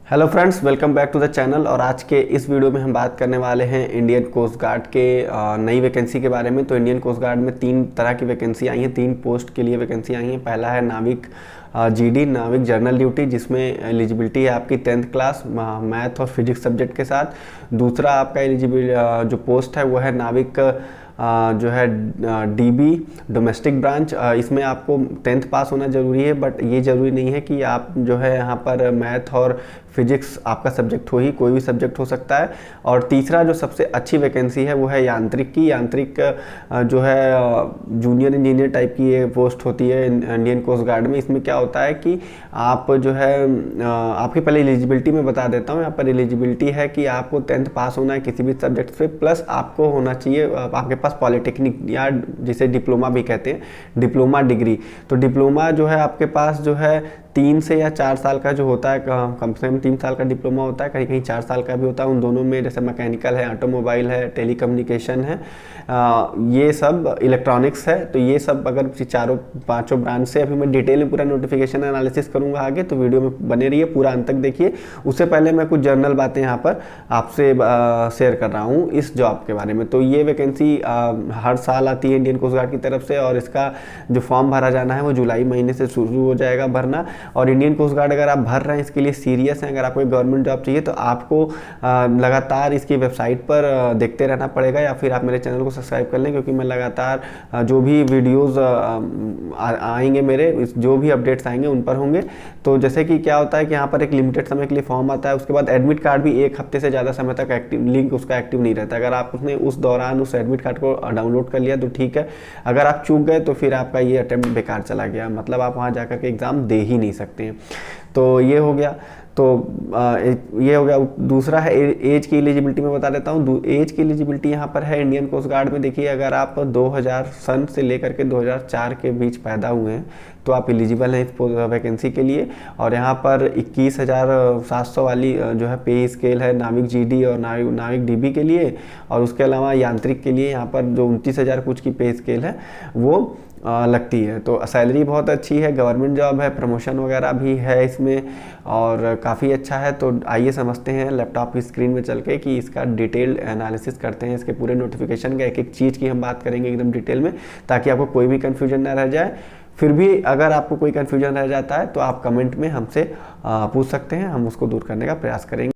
Hello friends, welcome back to the channel. और आज के इस वीडियो में हम बात करने वाले हैं इंडियन कोस्ट गार्ड के नई वैकेंसी के बारे में। तो इंडियन कोस्ट गार्ड में 3 तरह की वैकेंसी आई हैं, 3 पोस्ट के लिए वैकेंसी आई हैं। पहला है नाविक जीडी, नाविक जनरल ड्यूटी, जिसमें एलिजिबिलिटी है आपकी 10th क्लास मैथ और फिजिक्स सब्जेक्ट के साथ। दूसरा आपका एलिजिबिल जो पोस्ट है वो है नाविक जो है डीबी डोमेस्टिक ब्रांच। इसमें आपको 10th पास होना ज़रूरी है, बट ये ज़रूरी नहीं है कि आप जो है यहाँ पर मैथ और फिजिक्स आपका सब्जेक्ट हो, ही कोई भी सब्जेक्ट हो सकता है। और तीसरा जो सबसे अच्छी वैकेंसी है वो है यांत्रिक की। यांत्रिक जो है जूनियर इंजीनियर टाइप की ये पोस्ट होती है इंडियन कोस्ट गार्ड में। इसमें क्या होता है कि आप जो है आपकी पहले एलिजिबिलिटी में बता देता हूँ। यहाँ पर एलिजिबिलिटी है कि आपको 10th पास होना है किसी भी सब्जेक्ट से, प्लस आपको होना चाहिए आपके पास पॉलिटेक्निक या जिसे डिप्लोमा भी कहते हैं, डिप्लोमा डिग्री। तो डिप्लोमा जो है आपके पास जो है 3 से या 4 साल का जो होता है, कम से कम 3 साल का डिप्लोमा होता है, कहीं कहीं 4 साल का भी होता है। उन दोनों में जैसे मैकेनिकल है, ऑटोमोबाइल है, टेलीकम्युनिकेशन है, ये सब इलेक्ट्रॉनिक्स है। तो ये सब अगर चारों पांचों ब्रांच से, अभी मैं डिटेल में पूरा नोटिफिकेशन एनालिसिस करूंगा आगे, तो वीडियो में बने रहिए, पूरा अंत तक देखिए। उससे पहले मैं कुछ जर्नल बातें यहाँ पर आपसे शेयर कर रहा हूँ इस जॉब के बारे में। तो ये वैकेंसी हर साल आती है इंडियन कोस्ट गार्ड की तरफ से, और इसका जो फॉर्म भरा जाना है वो जुलाई महीने से शुरू हो जाएगा भरना। और इंडियन कोस्ट गार्ड अगर आप भर रहे हैं, इसके लिए सीरियस हैं, अगर आपको एक गवर्नमेंट जॉब चाहिए तो आपको लगातार इसकी वेबसाइट पर देखते रहना पड़ेगा, या फिर आप मेरे चैनल को सब्सक्राइब कर लें, क्योंकि मैं लगातार जो भी वीडियोस आएंगे मेरे, जो भी अपडेट्स आएंगे उन पर होंगे। तो जैसे कि क्या होता है कि यहाँ पर एक लिमिटेड समय के लिए फॉर्म आता है, उसके बाद एडमिट कार्ड भी 1 हफ्ते से ज़्यादा समय तक एक्टिव, लिंक उसका एक्टिव नहीं रहता। अगर आप उसने उस दौरान उस एडमिट कार्ड को डाउनलोड कर लिया तो ठीक है, अगर आप चूक गए तो फिर आपका ये अटेम्प्ट बेकार चला गया, मतलब आप वहाँ जाकर के एग्ज़ाम दे ही नहीं सकते हैं। तो ये हो गया। तो ये हो गया। दूसरा है एज की एलिजिबिलिटी में बता देता हूँ। एज की एलिजिबिलिटी यहाँ पर है इंडियन कोस्ट गार्ड में। देखिए, अगर आप 2000 सन से लेकर के 2004 के बीच पैदा हुए हैं तो आप एलिजिबल हैं इस वैकेंसी के लिए। और यहाँ पर 21,700 वाली जो है पे स्केल है नाविक जीडी और नाविक डीबी के लिए। और उसके अलावा यांत्रिक के लिए यहाँ पर जो 29,000 कुछ की पे स्केल है वो लगती है। तो सैलरी बहुत अच्छी है, गवर्नमेंट जॉब है, प्रमोशन वगैरह भी है इसमें, और काफ़ी अच्छा है। तो आइए समझते हैं लैपटॉप की स्क्रीन में चल के कि इसका डिटेल एनालिसिस करते हैं, इसके पूरे नोटिफिकेशन का, एक एक चीज़ की हम बात करेंगे एकदम डिटेल में, ताकि आपको कोई भी कन्फ्यूजन ना रह जाए। फिर भी अगर आपको कोई कन्फ्यूजन रह जाता है तो आप कमेंट में हमसे पूछ सकते हैं, हम उसको दूर करने का प्रयास करेंगे।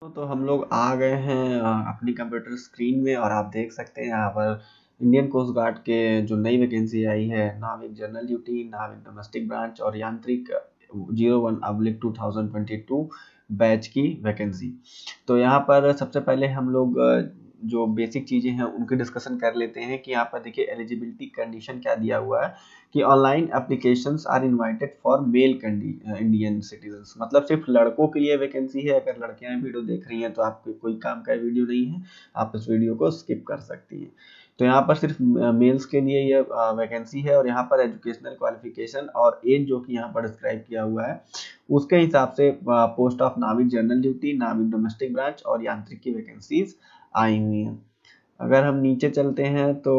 तो हम लोग आ गए हैं अपनी कंप्यूटर स्क्रीन में, और आप देख सकते हैं यहाँ पर इंडियन कोस्ट गार्ड के जो नई वैकेंसी आई है, नाविक जनरल ड्यूटी, नाविक डोमेस्टिक ब्रांच और यांत्रिक 01/2022 बैच की वैकेंसी। तो यहाँ पर सबसे पहले हम लोग जो बेसिक चीज़ें हैं उनकी डिस्कशन कर लेते हैं कि यहाँ पर देखिए एलिजिबिलिटी कंडीशन क्या दिया हुआ है कि online applications are invited for male Indian citizens. मतलब सिर्फ लड़कों के लिए वैकेंसी है। अगर लड़कियां वीडियो देख रही हैं तो आपके कोई काम का वीडियो नहीं है, आप इस वीडियो को स्किप कर सकती हैं। तो यहाँ पर सिर्फ मेल्स के लिए ये वैकेंसी है। और यहाँ पर एजुकेशनल क्वालिफिकेशन और एज जो कि यहाँ पर डिस्क्राइब किया हुआ है उसके हिसाब से पोस्ट ऑफ नाविक जनरल ड्यूटी, नाविक डोमेस्टिक ब्रांच और यांत्रिक की वैकेंसीज आई हुई हैं। अगर हम नीचे चलते हैं तो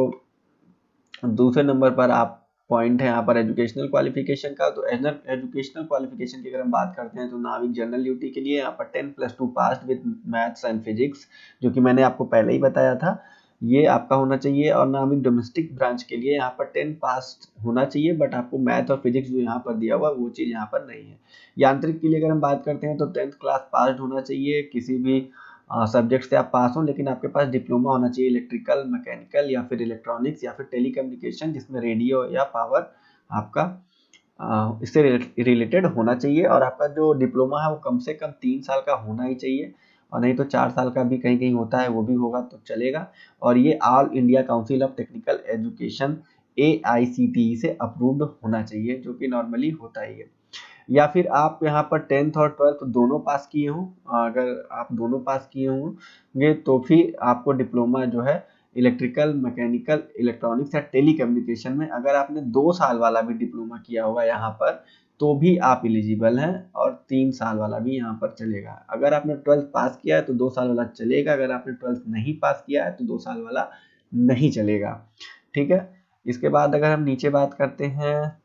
दूसरे नंबर पर आप पॉइंट है यहाँ पर एजुकेशनल क्वालिफिकेशन का। तो एजुकेशनल क्वालिफिकेशन की अगर हम बात करते हैं तो नाविक जनरल ड्यूटी के लिए यहाँ पर 10+2 पास विद मैथ्स एंड फिजिक्स, जो कि मैंने आपको पहले ही बताया था, ये आपका होना चाहिए। और नाविक डोमेस्टिक ब्रांच के लिए यहाँ पर 10 पास होना चाहिए, बट आपको मैथ और फिजिक्स जो यहाँ पर दिया हुआ वो चीज़ यहाँ पर नहीं है। यांत्रिक के लिए अगर हम बात करते हैं तो 10th क्लास पास होना चाहिए, किसी भी सब्जेक्ट से आप पास हो, लेकिन आपके पास डिप्लोमा होना चाहिए इलेक्ट्रिकल, मैकेनिकल या फिर इलेक्ट्रॉनिक्स या फिर टेलीकम्युनिकेशन, जिसमें रेडियो या पावर आपका इससे रिलेटेड होना चाहिए। और आपका जो डिप्लोमा है वो कम से कम 3 साल का होना ही चाहिए, और नहीं तो 4 साल का भी कहीं कहीं होता है, वो भी होगा तो चलेगा। और ये all India council of technical education AICTE से अप्रूव्ड होना चाहिए, जो कि नॉर्मली होता ही है। या फिर आप यहाँ पर 10th और 12th दोनों पास किए हों, अगर आप दोनों पास किए होंगे तो फिर आपको डिप्लोमा जो है इलेक्ट्रिकल, मैकेनिकल, इलेक्ट्रॉनिक्स या टेलीकम्युनिकेशन में, अगर आपने 2 साल वाला भी डिप्लोमा किया होगा यहाँ पर तो भी आप एलिजिबल हैं, और 3 साल वाला भी यहाँ पर चलेगा। अगर आपने 12th पास किया है तो 2 साल वाला चलेगा, अगर आपने 12th नहीं पास किया है तो 2 साल वाला नहीं चलेगा। ठीक है। इसके बाद अगर हम नीचे बात करते हैं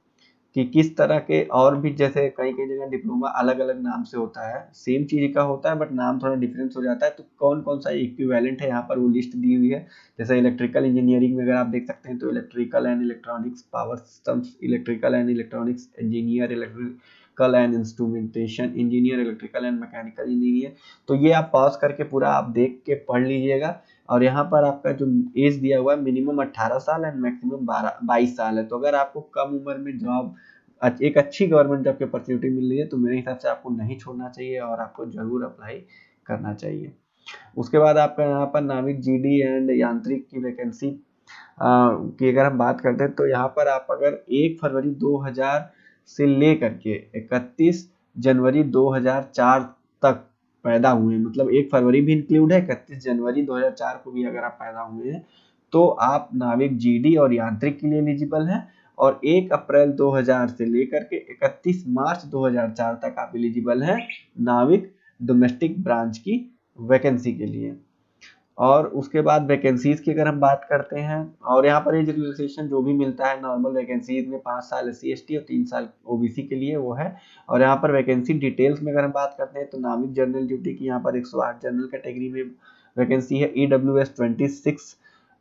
कि किस तरह के, और भी जैसे कई कई जगह डिप्लोमा अलग अलग नाम से होता है, सेम चीज का होता है बट नाम थोड़ा डिफरेंस हो जाता है, तो कौन कौन सा इक्विवेलेंट है यहाँ पर वो लिस्ट दी हुई है। जैसे इलेक्ट्रिकल इंजीनियरिंग में अगर आप देख सकते हैं तो electrical and electronics power systems, electrical and electronics engineer, electrical and instrumentation engineer, electrical and mechanical engineer. तो ये आप पॉज करके पूरा आप देख के पढ़ लीजिएगा। और यहाँ पर आपका जो एज दिया हुआ है मिनिमम 18 साल एंड मैक्सिमम 22 साल है। तो अगर आपको कम उम्र में जॉब, एक अच्छी गवर्नमेंट जॉब की अपॉर्चुनिटी मिल रही है तो मेरे हिसाब से आपको नहीं छोड़ना चाहिए और आपको जरूर अप्लाई करना चाहिए। उसके बाद आपका यहाँ पर नाविक जीडी एंड यांत्रिक की वैकेंसी की अगर हम बात करते हैं तो यहाँ पर आप अगर 1 फरवरी 2000 से लेकर के 31 जनवरी 2004 तक पैदा हुए हैं, मतलब 1 फरवरी भी इंक्लूड है, 31 जनवरी 2004 को भी अगर आप पैदा हुए हैं तो आप नाविक जीडी और यांत्रिक के लिए एलिजिबल हैं। और 1 अप्रैल 2000 से लेकर के 31 मार्च 2004 तक आप एलिजिबल हैं नाविक डोमेस्टिक ब्रांच की वैकेंसी के लिए। और उसके बाद वैकेंसीज की अगर हम बात करते हैं, और यहाँ पर एज रिलैक्सेशन जो भी मिलता है नॉर्मल वैकेंसीज में 5 साल SC/ST और 3 साल OBC के लिए वो है। और यहाँ पर वैकेंसी डिटेल्स में अगर हम बात करते हैं तो नाविक जनरल ड्यूटी की यहाँ पर 108 जनरल कैटेगरी में वैकेंसी है, EWS 26,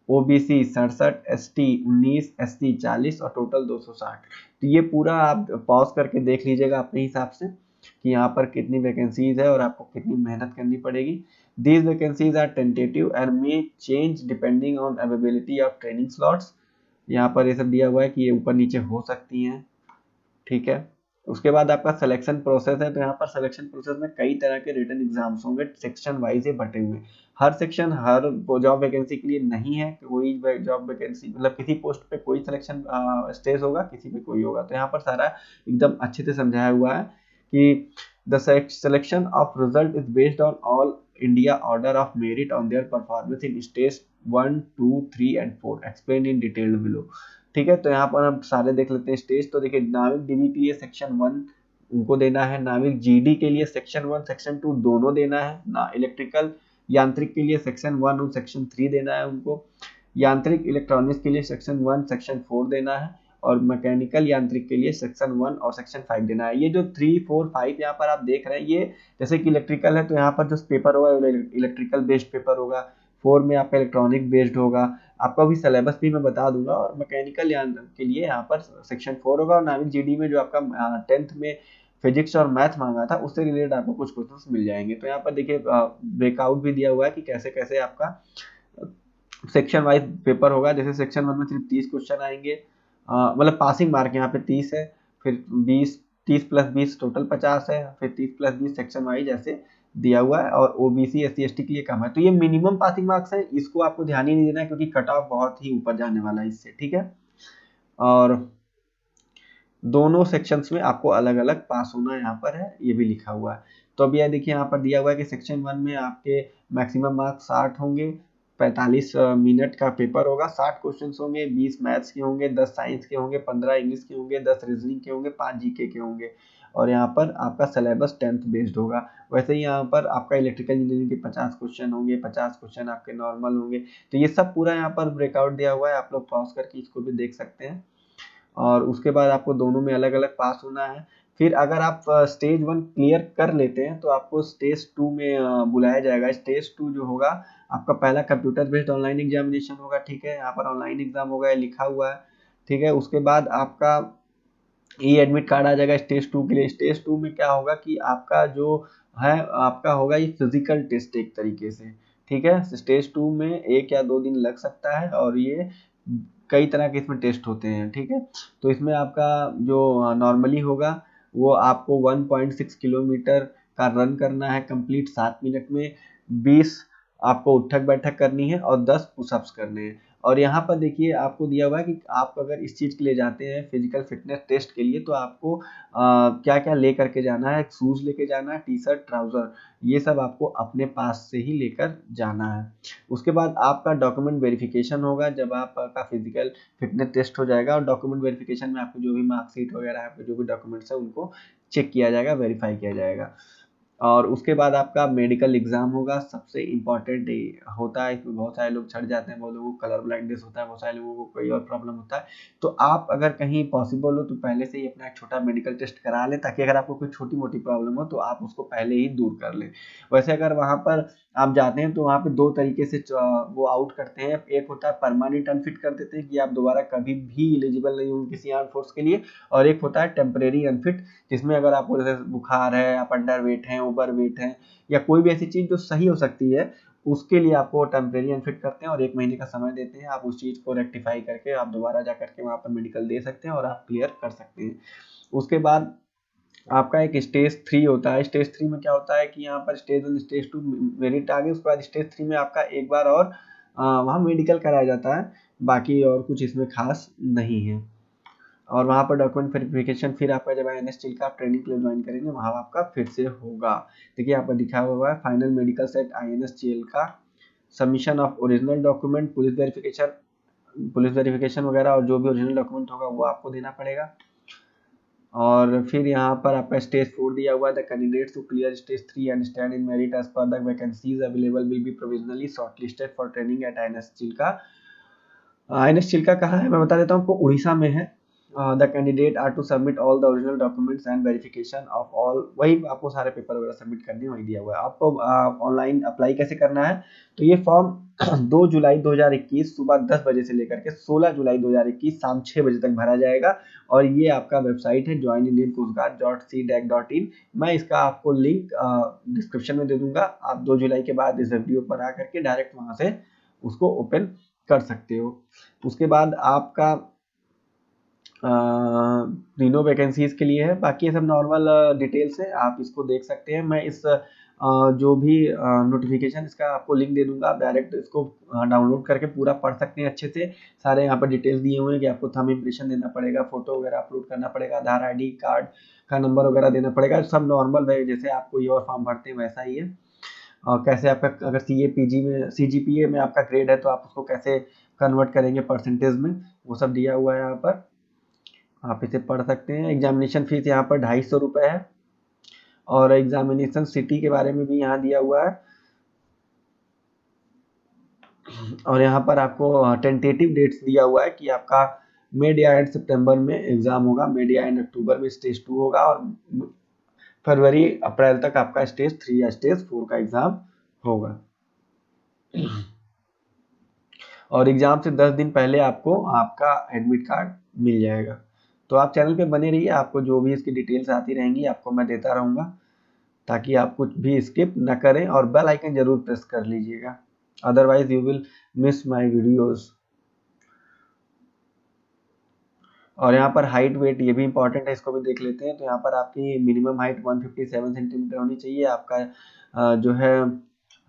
OBC 67, ST 19, SC 40 और टोटल 260। तो ये पूरा आप पॉज करके देख लीजिएगा अपने हिसाब से कि यहाँ पर कितनी वैकेंसीज है और आपको कितनी मेहनत करनी पड़ेगी। These vacancies are tentative and may change depending on availability of training slots। यहाँ पर ये सब दिया हुआ है कि ये ऊपर नीचे हो सकती हैं, ठीक है। उसके बाद आपका सिलेक्शन प्रोसेस है, तो यहाँ पर सिलेक्शन प्रोसेस में कई तरह के रिटन एग्जाम्स होंगे, सेक्शन वाइज ये बटे हुए। हर सेक्शन हर जॉब वैकेंसी के लिए नहीं है, कोई जॉब वैकेंसी मतलब किसी पोस्ट पे कोई सिलेक्शन स्टेज होगा, किसी पे कोई होगा। तो यहाँ पर सारा एकदम अच्छे से समझाया हुआ है कि the selection of result is based on all India order of merit on their performance in stage 1, 2, 3 and 4 explained in detail below। ठीक है, तो यहाँ पर हम सारे देख लेते हैं स्टेज। तो देखिए नाविक डीबी के लिए सेक्शन 1 उनको देना है, नाविक जीडी के लिए सेक्शन 1 सेक्शन 2 दोनों देना है ना, इलेक्ट्रिकल यांत्रिक के लिए सेक्शन 1 और सेक्शन 3 देना है उनको, यांत्रिक इलेक्ट्रॉनिक्स के लिए सेक्शन 1 सेक्शन 4 देना है, और मैकेनिकल यांत्रिक के लिए सेक्शन 1 और सेक्शन 5 देना है। ये जो 3, 4, 5 यहाँ पर आप देख रहे हैं, ये जैसे कि इलेक्ट्रिकल है तो यहाँ पर जो पेपर होगा इलेक्ट्रिकल बेस्ड पेपर होगा, 4 में आपका इलेक्ट्रॉनिक बेस्ड होगा, आपका भी सिलेबस भी मैं बता दूंगा। और मैकेनिकल यांत्रिक के लिए यहाँ पर सेक्शन 4 होगा, और नाविक जीडी में जो आपका 10th में फिजिक्स और मैथ मांगा था उससे रिलेटेड आपको कुछ क्वेश्चन मिल जाएंगे। तो यहाँ पर देखिए ब्रेकआउट भी दिया हुआ है कि कैसे कैसे आपका सेक्शन वाइज पेपर होगा। जैसे सेक्शन 1 में सिर्फ 30 क्वेश्चन आएंगे, मतलब पासिंग मार्क यहाँ पे 30 है, फिर 30 + 20 टोटल 50 है, फिर 30 + 20 सेक्शन वाइज ऐसे दिया हुआ है। और OBC SC/ST के लिए कम है, तो ये मिनिमम पासिंग मार्क्स है, इसको आपको ध्यान ही नहीं देना है क्योंकि कट ऑफ बहुत ही ऊपर जाने वाला है इससे, ठीक है। और दोनों सेक्शंस में आपको अलग अलग पास होना यहाँ पर है, ये भी लिखा हुआ है। तो अब यह देखिए यहाँ पर दिया हुआ है कि सेक्शन 1 में आपके मैक्सिमम मार्क्स 60 होंगे, 45 मिनट का पेपर होगा, 60 क्वेश्चन होंगे, 20 मैथ्स के होंगे, 10 साइंस के होंगे, 15 इंग्लिश के होंगे, 10 रीजनिंग के होंगे, 5 GK के होंगे। और यहाँ पर आपका सिलेबस 10th बेस्ड होगा। वैसे ही यहाँ पर आपका इलेक्ट्रिकल इंजीनियरिंग के 50 क्वेश्चन होंगे, 50 क्वेश्चन आपके नॉर्मल होंगे। तो ये सब पूरा यहाँ पर ब्रेकआउट दिया हुआ है, आप लोग पॉज करके इसको भी देख सकते हैं। और उसके बाद आपको दोनों में अलग अलग पास होना है। फिर अगर आप स्टेज 1 क्लियर कर लेते हैं तो आपको स्टेज 2 में बुलाया जाएगा। स्टेज 2 जो होगा आपका पहला कंप्यूटर बेस्ड ऑनलाइन एग्जामिनेशन होगा, ठीक है, यहाँ पर ऑनलाइन एग्जाम होगा, लिखा हुआ है, ठीक है। उसके बाद आपका एडमिट कार्ड आ जाएगा स्टेज 2 के लिए। स्टेज 2 में क्या होगा कि आपका जो है आपका होगा ये फिजिकल टेस्ट एक तरीके से, ठीक है। स्टेज 2 में 1 या 2 दिन लग सकता है और ये कई तरह के इसमें टेस्ट होते हैं, ठीक है। तो इसमें आपका जो नॉर्मली होगा वो आपको 1.6 किलोमीटर का रन करना है कंप्लीट 7 मिनट में, 20 आपको उठक बैठक करनी है और 10 पुशअप्स करने हैं। और यहाँ पर देखिए आपको दिया हुआ है कि आप अगर इस चीज़ के लिए जाते हैं फिजिकल फिटनेस टेस्ट के लिए तो आपको क्या क्या ले करके जाना है, शूज़ लेके जाना है, टी-शर्ट, ट्राउज़र, ये सब आपको अपने पास से ही लेकर जाना है। उसके बाद आपका डॉक्यूमेंट वेरिफिकेशन होगा जब आपका फिजिकल फिटनेस टेस्ट हो जाएगा, और डॉक्यूमेंट वेरिफिकेशन में आपको जो भी मार्कशीट वगैरह आपके जो भी डॉक्यूमेंट्स है उनको चेक किया जाएगा, वेरीफाई किया जाएगा। और उसके बाद आपका मेडिकल एग्जाम होगा, सबसे इम्पॉर्टेंट होता है। इसमें बहुत सारे लोग छट जाते हैं, बहुत लोगों को कलर ब्लाइंडनेस होता है, बहुत सारे लोगों को कोई और प्रॉब्लम होता है। तो आप अगर कहीं पॉसिबल हो तो पहले से ही अपना एक छोटा मेडिकल टेस्ट करा लें, ताकि अगर आपको कोई छोटी मोटी प्रॉब्लम हो तो आप उसको पहले ही दूर कर लें। वैसे अगर वहाँ पर आप जाते हैं तो वहाँ पे दो तरीके से वो आउट करते हैं। एक होता है परमानेंट अनफिट कर देते हैं कि आप दोबारा कभी भी एलिजिबल नहीं होंगे किसी आर्म फोर्स के लिए, और एक होता है टेम्परेरी अनफिट, जिसमें अगर आपको जैसे बुखार है, आप अंडर वेट हैं, ओवर वेट हैं, या कोई भी ऐसी चीज जो सही हो सकती है, उसके लिए आपको टेम्परेरी अनफिट करते हैं और 1 महीने का समय देते हैं। आप उस चीज को रेक्टिफाई करके आप दोबारा जा करके वहाँ पर मेडिकल दे सकते हैं और आप क्लियर कर सकते हैं। उसके बाद आपका एक स्टेज 3 होता है। स्टेज 3 में क्या होता है कि यहाँ पर स्टेज 1 स्टेज 2 मेरिट आ गई, उसके बाद स्टेज 3 में आपका एक बार और वहाँ मेडिकल कराया जाता है। बाकी और कुछ इसमें खास नहीं है। और वहाँ पर डॉक्यूमेंट वेरिफिकेशन फिर आपका जब INS चिल्का आप ट्रेनिंग के लिए ज्वाइन करेंगे वहाँ आपका फिर से होगा। देखिए यहाँ पर लिखा हुआ है final medical set INS Chilka, submission of original document, police verification वगैरह, और जो भी ओरिजिनल डॉक्यूमेंट होगा वो आपको देना पड़ेगा। और फिर यहाँ पर आपका स्टेज 4 दिया हुआ है, the candidates to clear stage 3 and stand in merit as per the vacancies available will be provisionally shortlisted for training at INS Chilka. INS Chilka कहाँ है मैं बता देता हूँ आपको, उड़ीसा में है। The candidate are to submit all the original documents and verification of all, वही आपको सारे पेपर वगैरह सबमिट करने वही दिया हुआ है। आपको ऑनलाइन अप्लाई कैसे करना है, तो ये फॉर्म 2 जुलाई 2021 सुबह 10 बजे से लेकर के 16 जुलाई 2021 शाम 6 बजे तक भरा जाएगा। और ये आपका वेबसाइट है joinindiancoastguard.cdac.in। मैं इसका आपको लिंक डिस्क्रिप्शन में दे दूंगा। आप 2 जुलाई के बाद इस वीडियो पर आ करके डायरेक्ट वहां से उसको ओपन कर सकते हो। उसके बाद आपका तीनों वैकेंसीज के लिए है, बाकी ये सब नॉर्मल डिटेल्स है, आप इसको देख सकते हैं। मैं इस जो भी नोटिफिकेशन इसका आपको लिंक दे दूंगा, आप डायरेक्ट इसको डाउनलोड करके पूरा पढ़ सकते हैं अच्छे से। सारे यहाँ पर डिटेल्स दिए हुए हैं कि आपको थंब इम्प्रेशन देना पड़ेगा, फोटो वगैरह अपलोड करना पड़ेगा, आधार ID कार्ड का नंबर वगैरह देना पड़ेगा, सब नॉर्मल है जैसे आप कोई और फॉर्म भरते हैं वैसा ही है। और कैसे आपका अगर CGPA में आपका ग्रेड है तो आप उसको कैसे कन्वर्ट करेंगे परसेंटेज में, वो सब दिया हुआ है यहाँ पर, आप इसे पढ़ सकते हैं। एग्जामिनेशन फीस यहाँ पर 250 रुपये है, और एग्जामिनेशन सिटी के बारे में भी यहाँ दिया हुआ है। और यहाँ पर आपको टेंटेटिव डेट्स दिया हुआ है कि आपका मिड या एंड सितंबर में एग्जाम होगा, मिड या एंड अक्टूबर में स्टेज 2 होगा, और फरवरी अप्रैल तक आपका स्टेज 3 या स्टेज 4 का एग्जाम होगा। और एग्जाम से 10 दिन पहले आपको आपका एडमिट कार्ड मिल जाएगा। तो आप चैनल पे बने रहिए, आपको जो भी इसकी डिटेल्स आती रहेंगी आपको मैं देता रहूँगा, ताकि आप कुछ भी स्किप न करें, और बेल आइकन जरूर प्रेस कर लीजिएगा, otherwise you will miss my videos. और यहाँ पर हाइट वेट ये भी इंपॉर्टेंट है, इसको भी देख लेते हैं। तो यहाँ पर आपकी मिनिमम हाइट 157 सेंटीमीटर होनी चाहिए। आपका जो है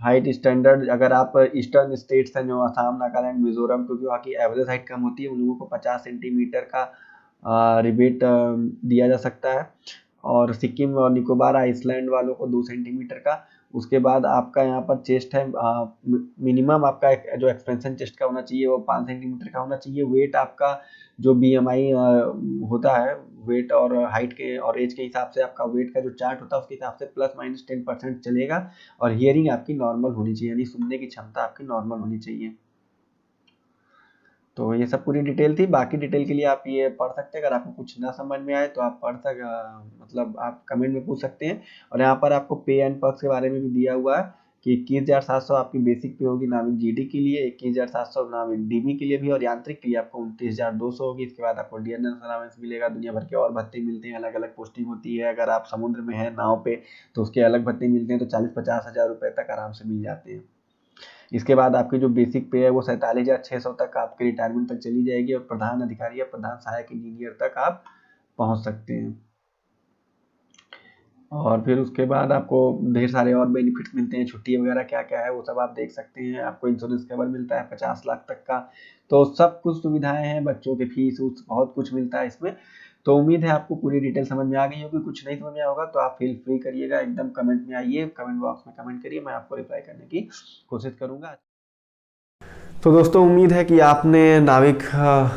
हाइट स्टैंडर्ड, अगर आप ईस्टर्न स्टेट्स हैं जो असम, नागालैंड, मिजोरम, क्योंकि वहाँ की एवरेज हाइट कम होती है, उन लोगों को 50 सेंटीमीटर का रिबेट दिया जा सकता है, और सिक्किम और निकोबार आइसलैंड वालों को 2 सेंटीमीटर का। उसके बाद आपका यहाँ पर चेस्ट है, मिनिमम आपका जो एक्सपेंशन चेस्ट का होना चाहिए वो 5 सेंटीमीटर का होना चाहिए। वेट आपका जो BMI होता है, वेट और हाइट के और एज के हिसाब से आपका वेट का जो चार्ट होता है उसके हिसाब से ±10% चलेगा। और हियरिंग आपकी नॉर्मल होनी चाहिए, यानी सुनने की क्षमता आपकी नॉर्मल होनी चाहिए। तो ये सब पूरी डिटेल थी, बाकी डिटेल के लिए आप ये पढ़ सकते हैं। अगर आपको कुछ ना समझ में आए तो आप मतलब आप कमेंट में पूछ सकते हैं। और यहाँ पर आपको पे एंड पर्क्स के बारे में भी दिया हुआ है कि 21,700 आपकी बेसिक पे होगी नाविक GD के लिए, 21,700 नाविक DB के लिए भी, और यांत्रिक के लिए आपको 29,200 होगी। इसके बाद आपको DNS अलाउंस मिलेगा, दुनिया भर के और भत्ते मिलते हैं, अलग अलग पोस्टिंग होती है। अगर आप समुद्र में हैं नाव पे तो उसके अलग भत्ते मिलते हैं, तो 40-50 हज़ार रुपये तक आराम से मिल जाते हैं। इसके बाद आपकी जो बेसिक पे है वो 47,600 तक आपके रिटायरमेंट तक चली जाएगी, और प्रधान अधिकारी या प्रधान सहायक इंजीनियर तक आप पहुंच सकते हैं। और फिर उसके बाद आपको ढेर सारे और बेनिफिट्स मिलते हैं, छुट्टी वगैरह क्या क्या है वो सब आप देख सकते हैं। आपको इंश्योरेंस कवर मिलता है 50 लाख तक का, तो सब कुछ सुविधाएं हैं, बच्चों के फीस बहुत कुछ मिलता है इसमें। तो उम्मीद है आपको पूरी डिटेल समझ में आ गई होगी। कुछ नहीं समझ में आया होगा तो आप फील फ्री करिएगा, एकदम कमेंट में आइए, कमेंट बॉक्स में कमेंट करिए, मैं आपको रिप्लाई करने की कोशिश करूंगा। तो दोस्तों उम्मीद है कि आपने नाविक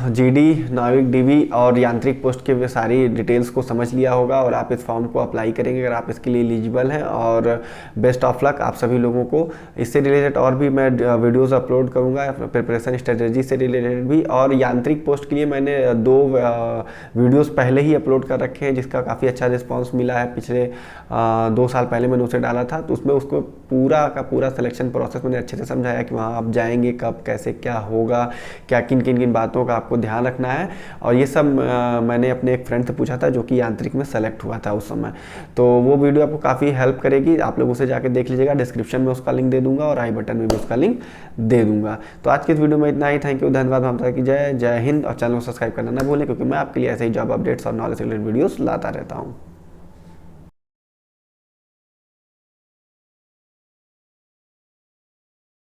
जीडी, नाविक डीवी और यांत्रिक पोस्ट के सारी डिटेल्स को समझ लिया होगा और आप इस फॉर्म को अप्लाई करेंगे अगर आप इसके लिए एलिजिबल हैं। और बेस्ट ऑफ लक आप सभी लोगों को। इससे रिलेटेड और भी मैं वीडियोस अपलोड करूंगा, प्रिपरेशन स्ट्रेटजी से रिलेटेड भी। और यांत्रिक पोस्ट के लिए मैंने 2 वीडियोस पहले ही अपलोड कर रखे हैं जिसका काफ़ी अच्छा रिस्पॉन्स मिला है। पिछले 2 साल पहले मैंने उसे डाला था, तो उसमें उसको पूरा का पूरा सिलेक्शन प्रोसेस मैंने अच्छे से समझाया कि वहाँ आप जाएंगे कब, कैसे क्या होगा, क्या किन किन किन बातों का आपको ध्यान रखना है। और ये सब मैंने अपने एक फ्रेंड से पूछा था जो कि यांत्रिक में सेलेक्ट हुआ था उस समय। तो वो वीडियो आपको काफ़ी हेल्प करेगी, आप लोग उसे जाके देख लीजिएगा। डिस्क्रिप्शन में उसका लिंक दे दूंगा और आई बटन में भी उसका लिंक दे दूंगा। तो आज की इस वीडियो में इतना ही। थैंक यू, धन्यवाद, ममता की जय। जय हिंद। और चैनल को सब्सक्राइब करना ना भूलें क्योंकि मैं आपके लिए ऐसे ही जॉब अपडेट्स और नॉलेज रिलेटेड वीडियोस लाता रहता हूँ।